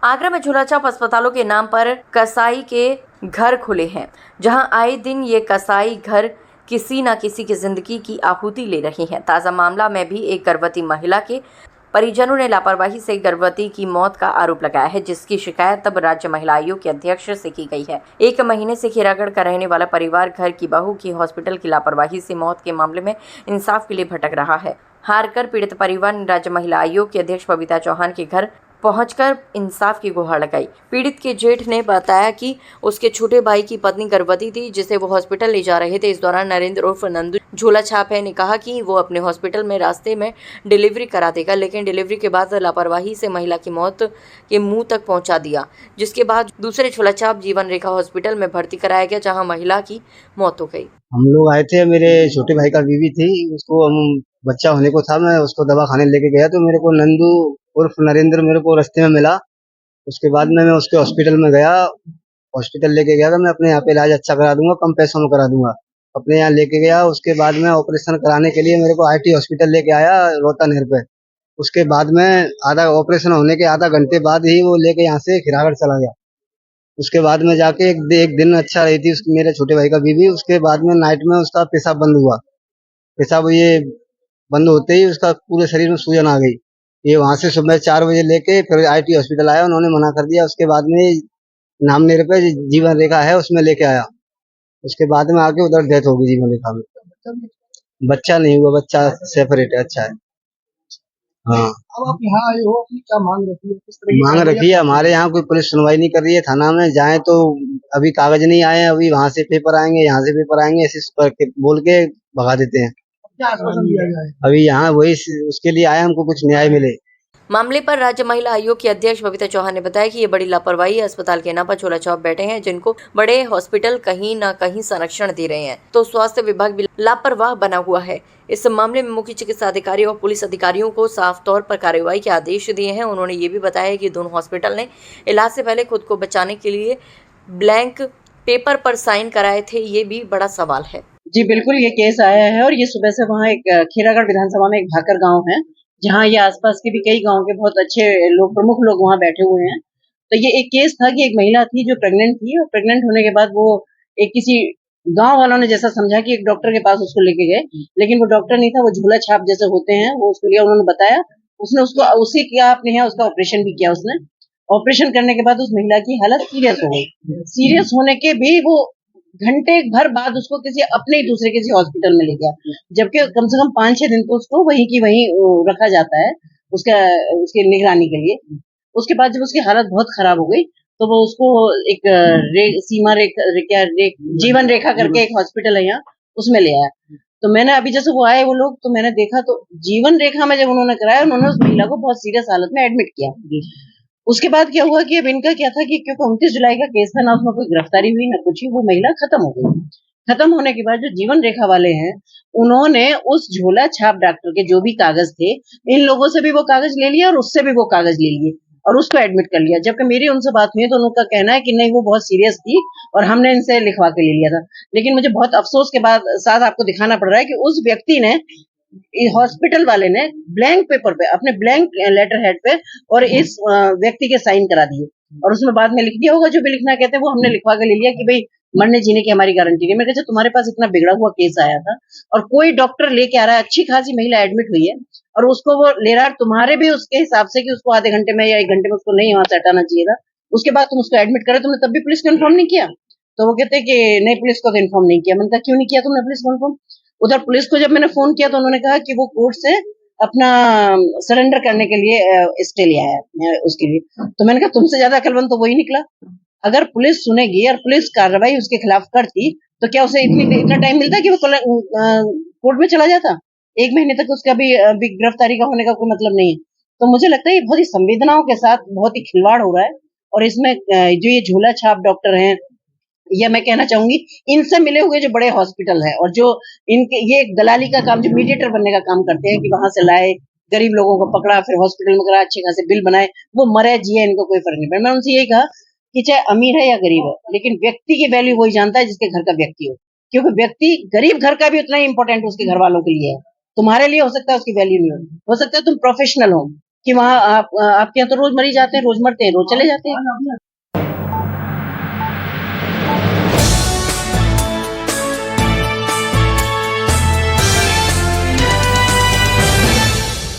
आगरा में झोलाछाप अस्पतालों के नाम पर कसाई के घर खुले हैं, जहां आए दिन ये कसाई घर किसी न किसी की जिंदगी की आहुति ले रही हैं। ताज़ा मामला में भी एक गर्भवती महिला के परिजनों ने लापरवाही से गर्भवती की मौत का आरोप लगाया है, जिसकी शिकायत तब राज्य महिला आयोग के अध्यक्ष से की गई है। 1 महीने से खीरागढ़ का रहने वाला परिवार घर की बहू की हॉस्पिटल की लापरवाही से मौत के मामले में इंसाफ के लिए भटक रहा है। हारकर पीड़ित परिवार ने राज्य महिला आयोग के अध्यक्ष बबीता चौहान के घर पहुंचकर इंसाफ की गुहार लगाई। पीड़ित के जेठ ने बताया कि उसके छोटे भाई की पत्नी गर्भवती थी, जिसे वो हॉस्पिटल ले जा रहे थे। इस दौरान नरेंद्र उर्फ नंदू झोलाछाप है ने कहा कि वो अपने हॉस्पिटल में रास्ते में डिलीवरी करा देगा, लेकिन डिलीवरी के बाद लापरवाही से महिला की मौत के मुंह तक पहुंचा दिया, जिसके बाद दूसरे झोलाछाप जीवन रेखा हॉस्पिटल में भर्ती कराया गया, जहाँ महिला की मौत हो गई। हम लोग आए थे, मेरे छोटे भाई का बीवी थी, उसको बच्चा होने को था, मैं उसको दवा खाने लेके गया तो मेरे को नंदू उर्फ नरेंद्र मेरे को रास्ते में मिला। उसके बाद में मैं उसके हॉस्पिटल में गया, हॉस्पिटल लेके गया तो मैं अपने यहाँ पे इलाज अच्छा करा दूंगा, कम पैसों में करा दूंगा। अपने यहाँ लेके गया, उसके बाद में ऑपरेशन कराने के लिए मेरे को आईटी हॉस्पिटल लेके आया रोहता नहर पे। उसके बाद में आधा ऑपरेशन होने के आधा घंटे बाद ही वो लेके यहाँ से खिरागढ़ चला गया। उसके बाद में जाके एक दिन अच्छा रही थी मेरे छोटे भाई का बीवी। उसके बाद में नाइट में उसका पेशाब बंद हुआ। पेशाब ये बंद होते ही उसका पूरे शरीर में सूजन आ गई। ये वहां से सुबह 4 बजे लेके फिर आईटी हॉस्पिटल आया, उन्होंने मना कर दिया। उसके बाद में नामनेर पे जीवन रेखा है उसमें लेके आया। उसके बाद में आके उधर डेथ हो गई जीवन रेखा में। बच्चा नहीं हुआ, बच्चा सेपरेट है, अच्छा है। हाँ, अब आप यहाँ आए हो, अपनी क्या मांग रखी है, किस तरह की मांग रखी है। हमारे यहाँ कोई पुलिस सुनवाई नहीं कर रही है। थाना में जाए तो अभी कागज नहीं आए, अभी वहां से पेपर आएंगे, यहाँ से पेपर आएंगे, ऐसे बोल के भगा देते हैं। क्या आश्वासन दिया जाए? अभी यहाँ वही उसके लिए आए, हमको कुछ न्याय मिले। मामले पर राज्य महिला आयोग की अध्यक्ष बबीता चौहान ने बताया कि ये बड़ी लापरवाही है। अस्पताल के नाम पर झोलाछाप बैठे हैं, जिनको बड़े हॉस्पिटल कहीं न कहीं संरक्षण दे रहे हैं, तो स्वास्थ्य विभाग भी लापरवाह बना हुआ है। इस मामले में मुख्य चिकित्सा अधिकारी और पुलिस अधिकारियों को साफ तौर पर कार्रवाई के आदेश दिए हैं। उन्होंने ये भी बताया कि दोनों हॉस्पिटल ने इलाज से पहले खुद को बचाने के लिए ब्लैंक पेपर पर साइन कराए थे। ये भी बड़ा सवाल है। जी बिल्कुल, ये केस आया है और ये सुबह से वहाँ एक खीरागढ़ विधानसभा में एक भाकर गांव है, जहाँ ये आसपास के भी कई गांव के बहुत अच्छे लोग, प्रमुख लोग वहाँ बैठे हुए हैं। तो ये एक केस था कि एक महिला थी जो प्रेग्नेंट थी, और प्रेग्नेंट होने के बाद वो एक किसी गांव वालों ने जैसा समझा कि एक डॉक्टर के पास उसको लेके गए, लेकिन वो डॉक्टर नहीं था, वो झोला छाप जैसे होते हैं, वो उसको लिया, उन्होंने बताया, उसने उसको उसी किया, अपने यहाँ उसका ऑपरेशन भी किया। उसने ऑपरेशन करने के बाद उस महिला की हालत सीरियस हो गई। सीरियस होने के भी वो घंटे भर बाद उसको किसी अपने ही दूसरे किसी हॉस्पिटल में ले गया, जबकि कम से कम 5-6 दिन तो उसको वहीं की वहीं रखा जाता है उसके निगरानी के लिए। उसके बाद जब उसकी हालत बहुत खराब हो गई तो वो उसको एक जीवन रेखा करके एक हॉस्पिटल है यहाँ, उसमें ले आया। तो मैंने अभी जैसे वो आए वो लोग, तो मैंने देखा तो जीवन रेखा में जब उन्होंने कराया, उन्होंने उस महिला को बहुत सीरियस हालत में एडमिट किया। उसके बाद क्या हुआ कि अब इनका क्या था कि क्योंकि 29 जुलाई का केस था, ना उसमें कोई गिरफ्तारी हुई ना कुछ ही, वो महिला खत्म हो गई। खत्म होने के बाद जो जीवन रेखा वाले हैं, उन्होंने उस झोला छाप डॉक्टर के जो भी कागज थे, इन लोगों से भी वो कागज ले लिया और उससे भी वो कागज ले लिए और उसको एडमिट कर लिया। जबकि मेरी उनसे बात हुई तो उनका कहना है कि नहीं, वो बहुत सीरियस थी और हमने इनसे लिखवा के ले लिया था। लेकिन मुझे बहुत अफसोस के बाद साथ आपको दिखाना पड़ रहा है कि उस व्यक्ति ने, हॉस्पिटल वाले ने ब्लैंक पेपर पे, अपने ब्लैंक लेटर हेड पे और इस व्यक्ति के साइन करा दिए और उसमें बाद में लिख दिया होगा जो भी लिखना कहते हैं, वो हमने लिखवा के ले लिया कि भाई मरने जीने की हमारी गारंटी नहीं। मैं कहता तुम्हारे पास इतना बिगड़ा हुआ केस आया था और कोई डॉक्टर लेके आ रहा है, अच्छी खासी महिला एडमिट हुई है और उसको वो ले रहा है तुम्हारे भी उसके हिसाब से कि उसको आधे घंटे में या 1 घंटे में उसको नहीं वहां से हटाना चाहिए था, उसके बाद तुम उसको एडमिट करे, तुमने तब भी पुलिस को इन्फॉर्म नहीं किया। तो वो कहते कि नहीं, पुलिस को तो इन्फॉर्म नहीं किया। मैंने कहा क्यों नहीं किया तुमने पुलिस को इन्फॉर्म? उधर पुलिस को जब मैंने फोन किया तो उन्होंने कहा कि वो कोर्ट से अपना सरेंडर करने के लिए स्टे ले आया उसके लिए। तो मैंने कहा तुमसे ज्यादा अकलमंद तो वही निकला। अगर पुलिस सुनेगी और पुलिस कार्रवाई उसके खिलाफ करती तो क्या उसे इतना टाइम मिलता कि वो कोर्ट में चला जाता? 1 महीने तक उसका भी गिरफ्तारी का होने का कोई मतलब नहीं है। तो मुझे लगता है ये बहुत ही संवेदनाओं के साथ बहुत ही खिलवाड़ हो रहा है और इसमें जो ये झोला छाप डॉक्टर हैं, या मैं कहना चाहूंगी इनसे मिले हुए जो बड़े हॉस्पिटल है और जो इनके ये दलाली का काम, जो मीडिएटर बनने का काम करते हैं कि वहां से लाए, गरीब लोगों को पकड़ा, फिर हॉस्पिटल में करा, अच्छे खासे बिल बनाए, वो मरे जिए, इनको कोई फर्क नहीं पड़ा। मैं उनसे यही कहा कि चाहे अमीर है या गरीब है, लेकिन व्यक्ति की वैल्यू वही जानता है जिसके घर का व्यक्ति हो, क्योंकि व्यक्ति गरीब घर का भी उतना ही इंपॉर्टेंट उसके घर वालों के लिए है। तुम्हारे लिए हो सकता है उसकी वैल्यू नहीं हो सकता है तुम प्रोफेशनल हो, कि वहाँ आपके यहाँ तो रोज मरीज आते हैं, रोज मरते हैं, रोज चले जाते हैं।